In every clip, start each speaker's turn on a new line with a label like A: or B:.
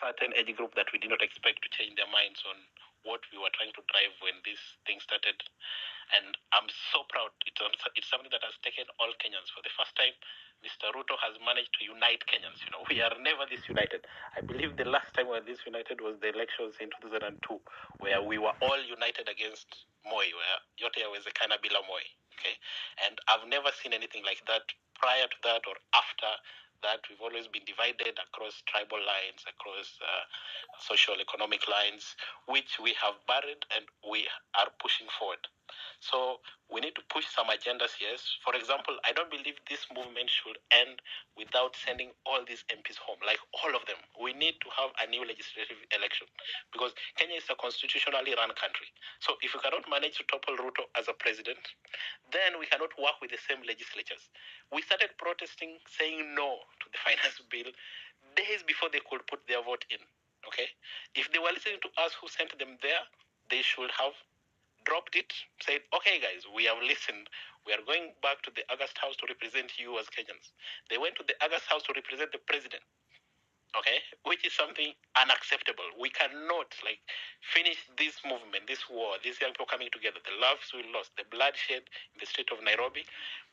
A: certain age group that we did not expect to change their minds on what we were trying to drive when this thing started. And I'm so proud. It's something that has taken all Kenyans. For the first time, Mr. Ruto has managed to unite Kenyans. You know, we are never this united. I believe the last time we were this united was the elections in 2002, where we were all united against Moi, where yote yawezekana bila Moi. Okay, and I've never seen anything like that prior to that or after that. We've always been divided across tribal lines, across social economic lines, which we have buried and we are pushing forward. So we need to push some agendas, yes. For example, I don't believe this movement should end without sending all these MPs home, like all of them. We need to have a new legislative election because Kenya is a constitutionally run country. So if we cannot manage to topple Ruto as a president, then we cannot work with the same legislatures. We started protesting, saying no to the finance bill days before they could put their vote in. Okay? If they were listening to us who sent them there, they should have dropped it, said, okay, guys, we have listened. We are going back to the August House to represent you as Kenyans. They went to the August House to represent the president. Okay, which is something unacceptable. We cannot finish this movement, this war, these young people coming together, the lives we lost, the bloodshed in the state of Nairobi,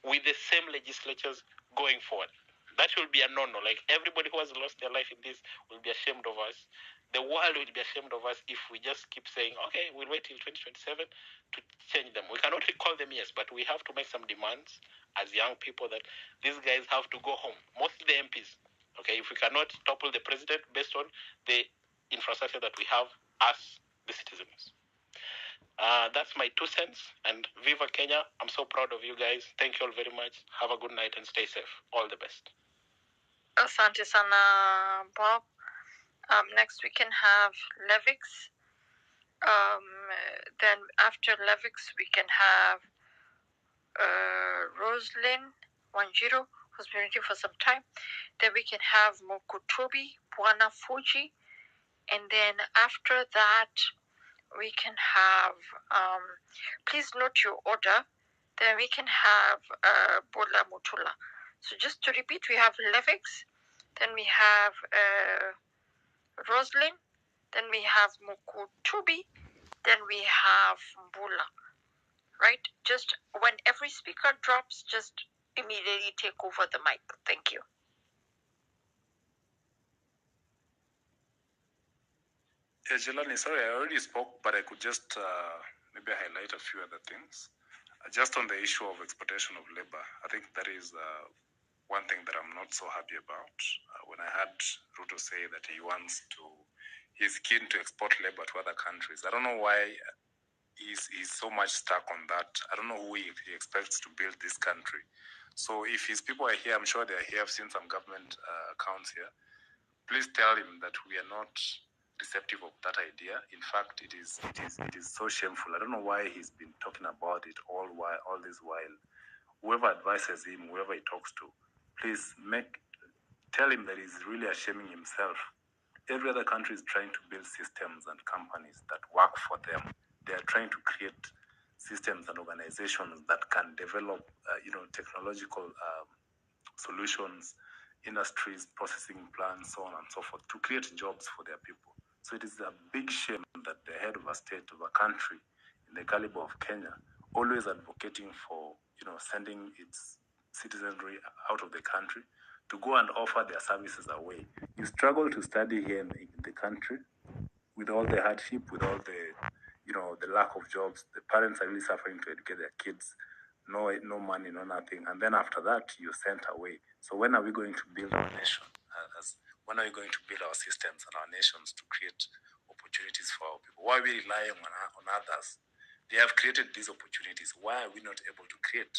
A: with the same legislatures going forward. That will be a no-no. Like everybody who has lost their life in this will be ashamed of us. The world will be ashamed of us if we just keep saying, okay, we'll wait till 2027 to change them. We cannot recall them, yes, but we have to make some demands as young people that these guys have to go home. Mostly the MPs. Okay, if we cannot topple the president based on the infrastructure that we have as the citizens. That's my 2 cents. And Viva Kenya. I'm so proud of you guys. Thank you all very much. Have a good night and stay safe. All the best.
B: Asante sana, Bob. Next we can have Levix. Then after Levix we can have Roslyn Wanjiro, who's been waiting for some time. Then we can have Mokutobi, Bwana Fuji. And then after that, we can have, please note your order. Then we can have Bola Mutula. So just to repeat, we have Levix, then we have Roslyn, then we have Mokutobi, then we have Mbula. Right? Just when every speaker drops, just immediately take over the mic. Thank you.
C: Yeah, Jelani, sorry, I already spoke, but I could just maybe highlight a few other things. Just on the issue of exportation of labor, I think that is one thing that I'm not so happy about. When I heard Ruto say that he's keen to export labor to other countries, I don't know why he's so much stuck on that. I don't know who he expects to build this country. So if his people are here, I'm sure they are here. I've seen some government accounts here. Please tell him that we are not receptive of that idea. In fact, it is so shameful. I don't know why he's been talking about it all this while. Whoever advises him, whoever he talks to, please tell him that he's really shaming himself. Every other country is trying to build systems and companies that work for them. They are trying to create systems and organizations that can develop, technological solutions, industries, processing plants, so on and so forth, to create jobs for their people. So it is a big shame that the head of a state, of a country in the caliber of Kenya, always advocating for, sending its citizenry out of the country to go and offer their services away. You struggle to study here in the country with all the hardship, with all the, the lack of jobs. The parents are really suffering to educate their kids. No money, no nothing. And then after that, you're sent away. So when are we going to build our nation? When are we going to build our systems and our nations to create opportunities for our people? Why are we relying on others? They have created these opportunities. Why are we not able to create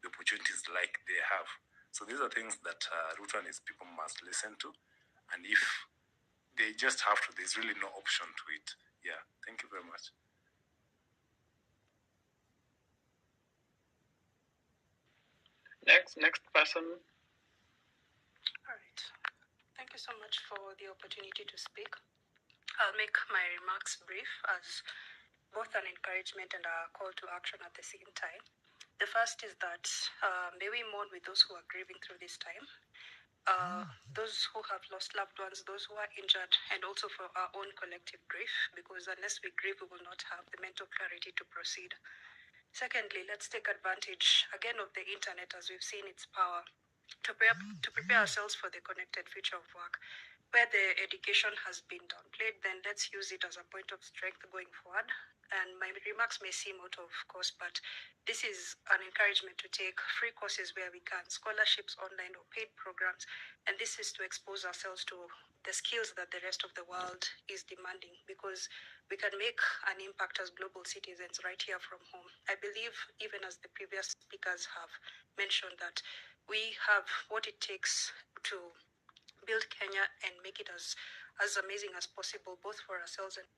C: the opportunities like they have? So these are things that Ruto and his people must listen to. And if they just have to, there's really no option to it. Yeah, thank you very much.
A: Next person.
D: All right. Thank you so much for the opportunity to speak. I'll make my remarks brief as both an encouragement and a call to action at the same time. The first is that may we mourn with those who are grieving through this time. those who have lost loved ones, those who are injured, and also for our own collective grief, because unless we grieve, we will not have the mental clarity to proceed. Secondly, let's take advantage again of the internet as we've seen its power to prepare ourselves for the connected future of work. Where the education has been downplayed, then let's use it as a point of strength going forward. And my remarks may seem out of course, but this is an encouragement to take free courses where we can, scholarships online or paid programs. And this is to expose ourselves to the skills that the rest of the world is demanding, because we can make an impact as global citizens right here from home. I believe, even as the previous speakers have mentioned, that we have what it takes to build Kenya and make it as amazing as possible, both for ourselves and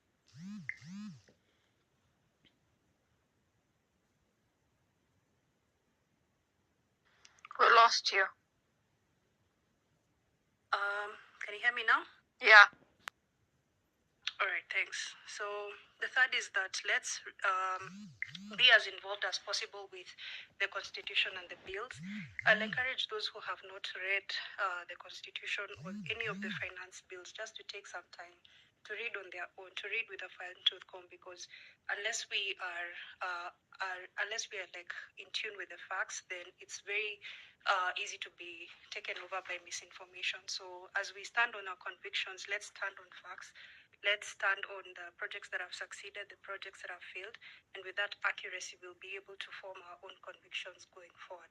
B: We lost you.
D: can you hear me now?
B: Yeah.
D: All right, thanks. So the third is that let's be as involved as possible with the Constitution and the bills. I'll encourage those who have not read the Constitution or any of the finance bills just to take some time to read on their own, to read with a fine-tooth comb, because unless we are like in tune with the facts, then it's very easy to be taken over by misinformation. So as we stand on our convictions, let's stand on facts. Let's stand on the projects that have succeeded, the projects that have failed, and with that accuracy, we'll be able to form our own convictions going forward.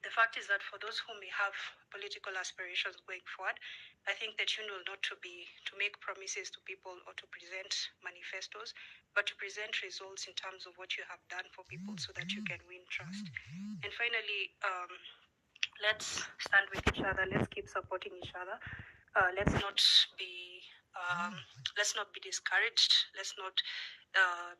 D: The fact is that for those who may have political aspirations going forward, I think the tune will not to be to make promises to people or to present manifestos, but to present results in terms of what you have done for people so that you can win trust. And finally, let's stand with each other. Let's keep supporting each other. Let's not be discouraged. Let's not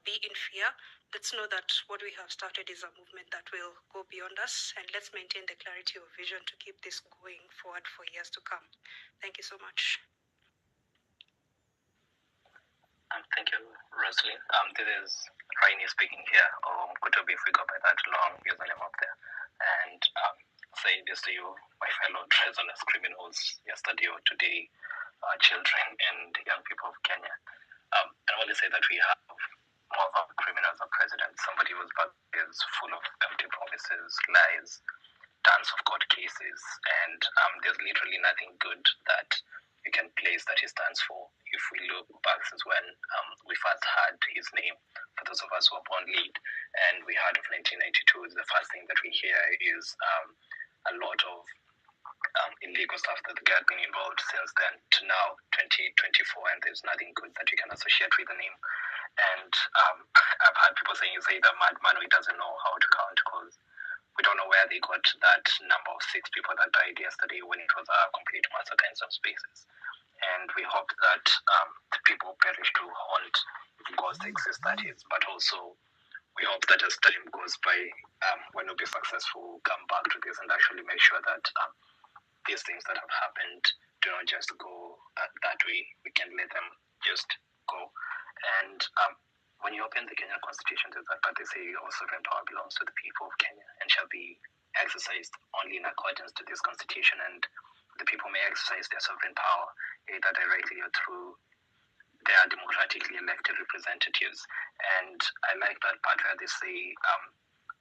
D: be in fear. Let's know that what we have started is a movement that will go beyond us, and let's maintain the clarity of vision to keep this going forward for years to come. Thank you so much.
A: Thank you, Rosalie. This is Rainy speaking here, or Kutobi if we go by that long username up there. And saying this to you, my fellow treasonous criminals, yesterday or today, children and young people of Kenya. I want to say that we have more of our criminals as president, somebody whose back is full of empty promises, lies, tons of court cases, and there's literally nothing good that you can place that he stands for. If we look back since when we first heard his name, for those of us who are born late, and we heard of 1992, the first thing that we hear is a lot of illegal stuff that the guy had been involved since then to now, 2024, and there's nothing good that you can associate with the name. And I've heard people saying he's either madman or he doesn't know how to count, because we don't know where they got that number of 6 people that died yesterday when it was a complete massacre in some spaces. And we hope that the people perish to haunt, if ghosts exist, that is, but also we hope that as time goes by, when we'll be successful, we'll come back to this and actually make sure that these things that have happened do not just go that way. We can let them just go. And when you open the Kenyan Constitution, there's that part they say all sovereign power belongs to the people of Kenya and shall be exercised only in accordance to this Constitution, and the people may exercise their sovereign power either directly or through their democratically elected representatives. And I like that part where they say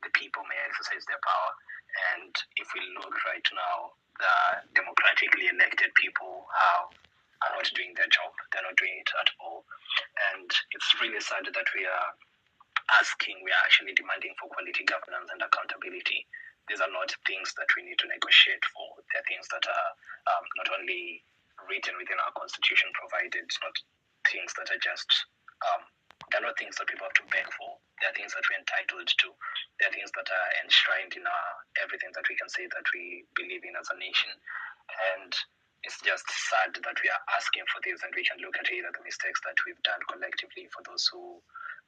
A: the people may exercise their power. And if we look right now, the democratically elected people are not doing their job. They're not doing it at all. And it's really sad that we are actually demanding for quality governance and accountability. These are not things that we need to negotiate for. They're things that are not only written within our constitution provided, not things that are just, they're not things that people have to beg for. They're things that we're entitled to. They're things that are enshrined in everything that we can say that we believe in as a nation. And it's just sad that we are asking for this, and we can look at either the mistakes that we've done collectively for those who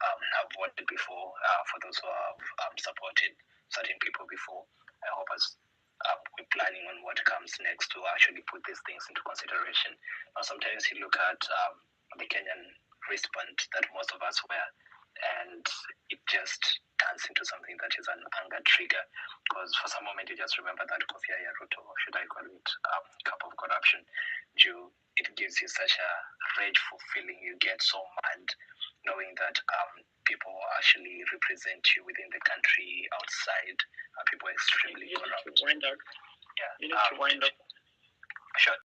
A: have voted before, for those who have supported certain people before. I hope as we're planning on what comes next to actually put these things into consideration. Now, sometimes you look at the Kenyan wristband that most of us wear, and it just turns into something that is an anger trigger, because for some moment you just remember that coffee ya Ruto, or should I call it cup of corruption. It gives you such a rageful feeling. You get so mad knowing that people actually represent you within the country, outside, people extremely corrupt. You need to wind up. Yeah. You need to wind up. Sure.